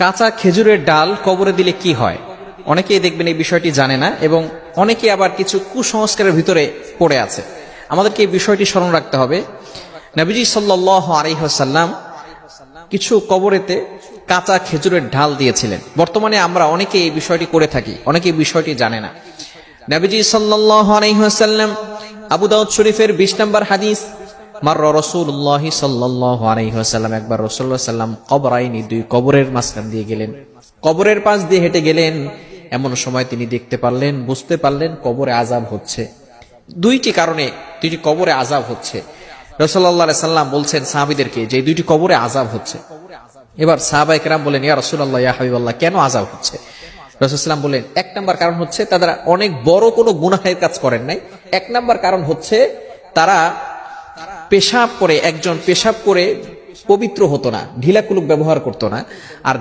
কাঁচা খেজুরের ডাল কবরে দিলে কি হয়? অনেকেই দেখবেন এই বিষয়টি জানে না, এবং অনেকে আবার কিছু কুসংস্কারের ভিতরে পড়ে আছে। আমাদেরকে এই বিষয়টি স্মরণ রাখতে হবে। নবীজি সাল্লাল্লাহু আলাইহি ওয়াসাল্লাম কিছু কবরেতে কাঁচা খেজুরের ডাল দিয়েছিলেন। বর্তমানে আমরা অনেকে এই বিষয়টি করে থাকি, অনেকে এই বিষয়টি জানে না। নবীজি সাল্লাল্লাহু আলাইহি ওয়াসাল্লাম আবু দাউদ শরীফের 20 নম্বর হাদিস, মাররা রাসূলুল্লাহ সাল্লাল্লাহু আলাইহি ওয়াসাল্লাম, একবার রাসূলুল্লাহ সাল্লাম কবরাইনি, দুই কবরের মাঝখান দিয়ে গেলেন, কবরের পাশ দিয়ে হেঁটে গেলেন। এমন সময় তিনি দেখতে পারলেন, বুঝতে পারলেন কবরে আযাব হচ্ছে। দুইটি কারণে দুইটি কবরে আযাব হচ্ছে। রাসূলুল্লাহ সাল্লাল্লাহু আলাইহি ওয়াসাল্লাম বলছেন সাহাবীদেরকে যে দুইটি কবরে আযাব হচ্ছে। এবার সাহাবায়ে কেরাম বলেন, ইয়া রাসূলুল্লাহ, ইয়া হাবিবাল্লাহ, কেন আযাব হচ্ছে? রাসূলুল্লাহ সাল্লাম বলেন, এক নাম্বার কারণ হচ্ছে তারা অনেক বড় কোনো গুনাহের কাজ করেন নাই। এক নাম্বার কারণ হচ্ছে তারা পেশাব করে, একজন পেশাব করে পবিত্র হতো না, ঢিলাকুলুক ব্যবহার করতো না। আর